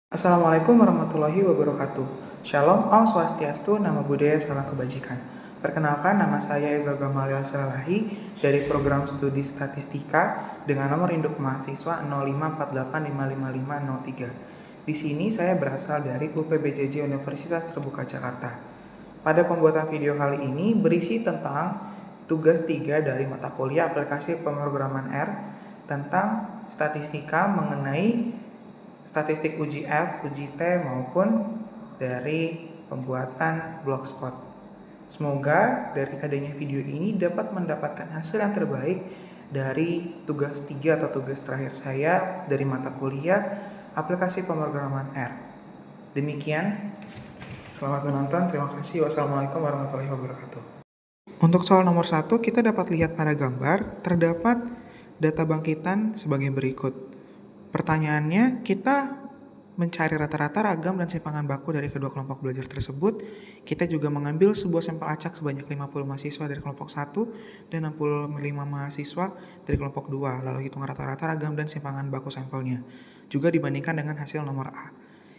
Assalamualaikum warahmatullahi wabarakatuh. Shalom, Om Swastiastu, Namo Buddhaya, Salam Kebajikan. Perkenalkan, nama saya Ezal Gamaliel Salalahi dari program studi statistika dengan nomor induk mahasiswa 0548555503. Di sini saya berasal dari UPBJJ Universitas Terbuka Jakarta. Pada pembuatan video kali ini berisi tentang tugas 3 dari mata kuliah aplikasi pemrograman R tentang statistika mengenai statistik uji F, uji T maupun dari pembuatan blogspot. Semoga dari adanya video ini dapat mendapatkan hasil yang terbaik dari tugas 3 atau tugas terakhir saya dari mata kuliah aplikasi pemrograman R. Demikian, selamat menonton, terima kasih. Wassalamualaikum warahmatullahi wabarakatuh. Untuk soal nomor 1, kita dapat lihat pada gambar, terdapat data bangkitan sebagai berikut. Pertanyaannya, kita mencari rata-rata ragam dan simpangan baku dari kedua kelompok belajar tersebut. Kita juga mengambil sebuah sampel acak sebanyak 50 mahasiswa dari kelompok 1 dan 65 mahasiswa dari kelompok 2. Lalu hitung rata-rata ragam dan simpangan baku sampelnya. Juga dibandingkan dengan hasil nomor A.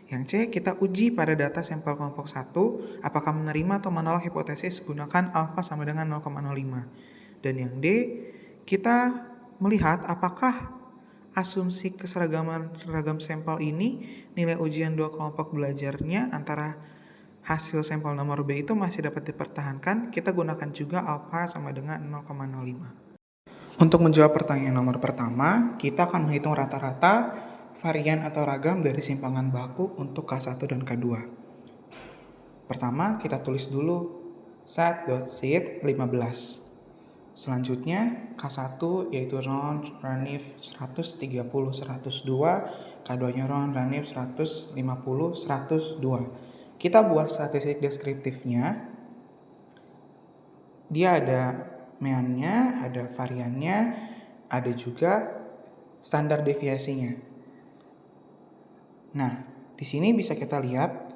Yang C, kita uji pada data sampel kelompok 1, apakah menerima atau menolak hipotesis gunakan alfa sama dengan 0,05. Dan yang D, kita melihat apakah asumsi keseragaman ragam sampel ini, nilai ujian dua kelompok belajarnya antara hasil sampel nomor B itu masih dapat dipertahankan. Kita gunakan juga alfa sama dengan 0,05. Untuk menjawab pertanyaan nomor pertama, kita akan menghitung rata-rata varian atau ragam dari simpangan baku untuk K1 dan K2. Pertama, kita tulis dulu set.seed 15. Selanjutnya K1 yaitu Ron Ranif 130 102, K2-nya Ron Ranif 150 102. Kita buat statistik deskriptifnya. Dia ada meannya, ada variannya, ada juga standar deviasinya. Nah, di sini bisa kita lihat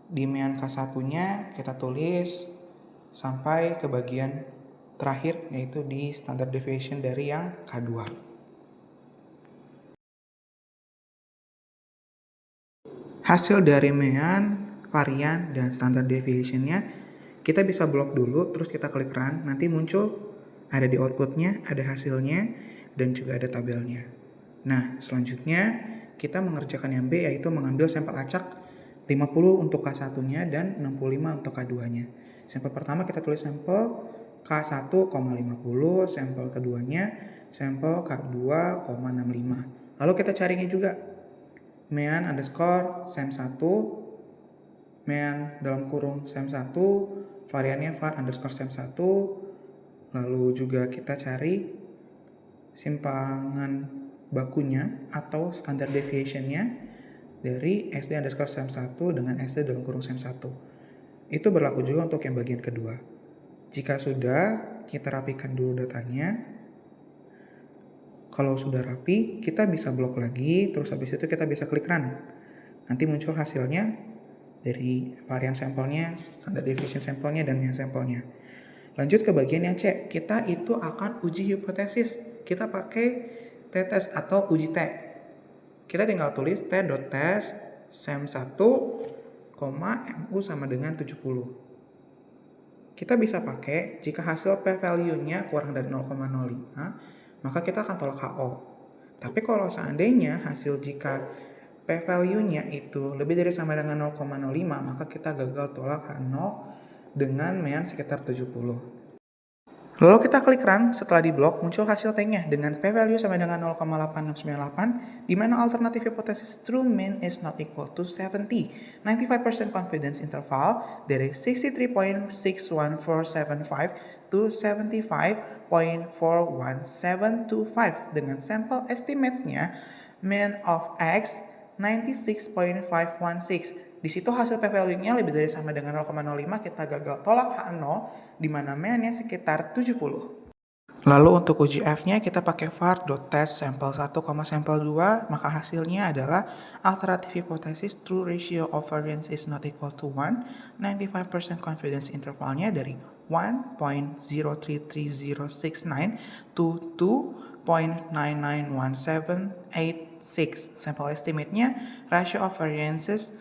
di mean K1-nya kita tulis sampai ke bagian terakhir, yaitu di standard deviation dari yang K2. Hasil dari mean, varian, dan standard deviation-nya kita bisa blok dulu, terus kita klik run. Nanti muncul, ada di output-nya, ada hasilnya, dan juga ada tabelnya. Nah, selanjutnya kita mengerjakan yang B, yaitu mengambil sampel acak 50 untuk K1-nya dan 65 untuk K2-nya. Sampel pertama kita tulis sampel K1,50, sampel keduanya sampel K2,65. Lalu kita carinya juga mean underscore sem1, mean dalam kurung sem1, variannya var underscore sem1. Lalu juga kita cari simpangan bakunya atau standard deviation-nya dari SD underscore sem1 dengan SD dalam kurung sem1. Itu berlaku juga untuk yang bagian kedua. Jika sudah, kita rapikan dulu datanya. Kalau sudah rapi, kita bisa blok lagi, terus habis itu kita bisa klik run. Nanti muncul hasilnya dari varian sampelnya, standard deviation sampelnya, dan yang sampelnya. Lanjut ke bagian yang C, kita itu akan uji hipotesis. Kita pakai t-test atau uji T. Kita tinggal tulis t.test sem1, mu sama dengan 70. Kita bisa pakai jika hasil p-value-nya kurang dari 0,05, maka kita akan tolak HO. Tapi kalau seandainya hasil jika p-value-nya itu lebih dari sama dengan 0,05, maka kita gagal tolak H0 dengan mean sekitar 70. Lalu kita klik run, setelah di blok muncul hasil T-nya dengan p-value sama dengan 0,8698, di mana alternatif hipotesis true mean is not equal to 70. 95% confidence interval dari 63.61475 to 75.41725 dengan sampel estimates-nya mean of X 96.516. Di situ hasil p-value-nya lebih dari sama dengan 0,05, kita gagal tolak H0 di mana mean-nya sekitar 70. Lalu untuk uji F-nya kita pakai var.test sampel 1, sampel 2, maka hasilnya adalah alternatif hipotesis true ratio of variance is not equal to 1, 95% confidence intervalnya dari 1.033069 to 2.99178 Sample estimate-nya ratio of variances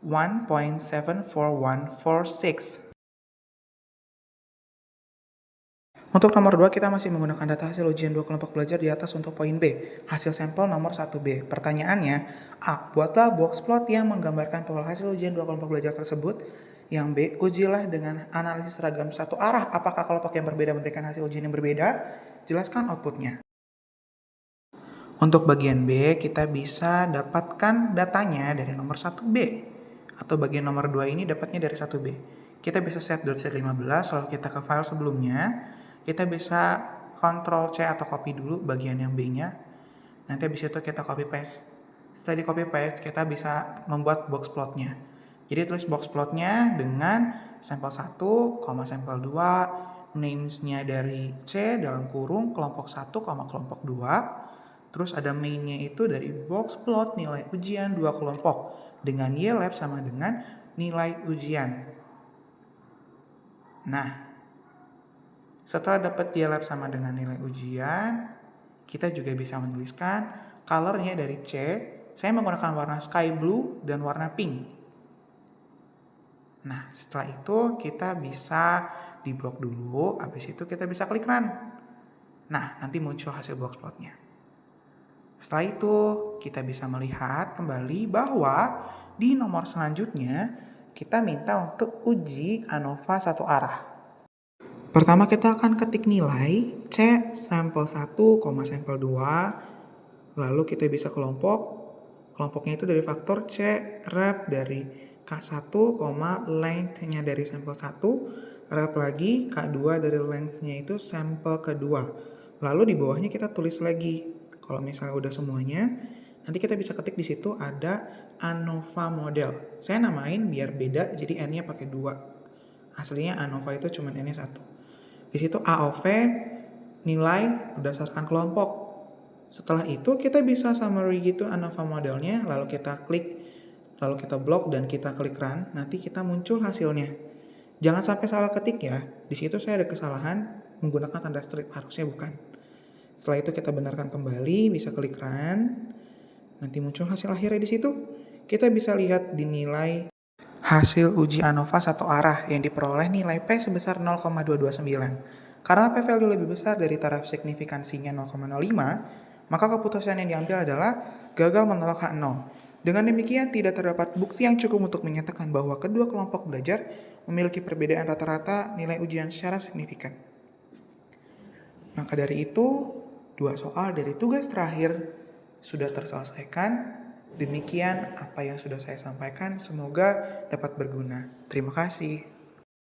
1.74146. Untuk nomor 2, kita masih menggunakan data hasil ujian 2 kelompok belajar di atas untuk poin B, hasil sampel nomor 1B. Pertanyaannya, A. Buatlah box plot yang menggambarkan pola hasil ujian 2 kelompok belajar tersebut. Yang B. Ujilah dengan analisis seragam satu arah. Apakah kelompok yang berbeda memberikan hasil ujian yang berbeda? Jelaskan outputnya. Untuk bagian B, kita bisa dapatkan datanya dari nomor 1B. Atau bagian nomor 2 ini dapatnya dari 1B. Kita bisa set.z15, lalu kita ke file sebelumnya. Kita bisa Ctrl C atau copy dulu bagian yang B-nya. Nanti habis itu kita copy paste. Setelah di copy paste, kita bisa membuat box plotnya. Jadi tulis box plotnya dengan sampel 1, sampel 2, names-nya dari C dalam kurung kelompok 1, kelompok 2. Terus ada main-nya itu dari box plot nilai ujian 2 kelompok dengan YLab sama dengan nilai ujian. Nah, setelah dapat YLab sama dengan nilai ujian, kita juga bisa menuliskan color-nya dari C. Saya menggunakan warna sky blue dan warna pink. Nah, setelah itu kita bisa di blok dulu, habis itu kita bisa klik run. Nah, nanti muncul hasil box plotnya. Setelah itu, kita bisa melihat kembali bahwa di nomor selanjutnya, kita minta untuk uji ANOVA satu arah. Pertama kita akan ketik nilai C sampel 1, sampel 2. Lalu kita bisa kelompoknya itu dari faktor C rep dari K1, length-nya dari sampel 1, rep lagi K2 dari length-nya itu sampel kedua. Lalu di bawahnya kita tulis lagi. Kalau misalnya udah semuanya, nanti kita bisa ketik di situ ada ANOVA model. Saya namain biar beda jadi N-nya pakai 2. Aslinya ANOVA itu cuma N-nya 1. Di situ AOV nilai berdasarkan kelompok. Setelah itu kita bisa summary gitu ANOVA modelnya, lalu kita klik, lalu kita blok dan kita klik run, nanti kita muncul hasilnya. Jangan sampai salah ketik ya. Di situ saya ada kesalahan menggunakan tanda strip, harusnya bukan. Setelah itu kita benarkan kembali, bisa klik run. Nanti muncul hasil akhirnya di situ. Kita bisa lihat dinilai hasil uji ANOVA satu arah yang diperoleh nilai P sebesar 0,229. Karena P value lebih besar dari taraf signifikansinya 0,05, maka keputusan yang diambil adalah gagal menolak H0. Dengan demikian, tidak terdapat bukti yang cukup untuk menyatakan bahwa kedua kelompok belajar memiliki perbedaan rata-rata nilai ujian secara signifikan. Maka dari itu, 2 soal dari tugas terakhir sudah terselesaikan. Demikian apa yang sudah saya sampaikan, semoga dapat berguna. Terima kasih.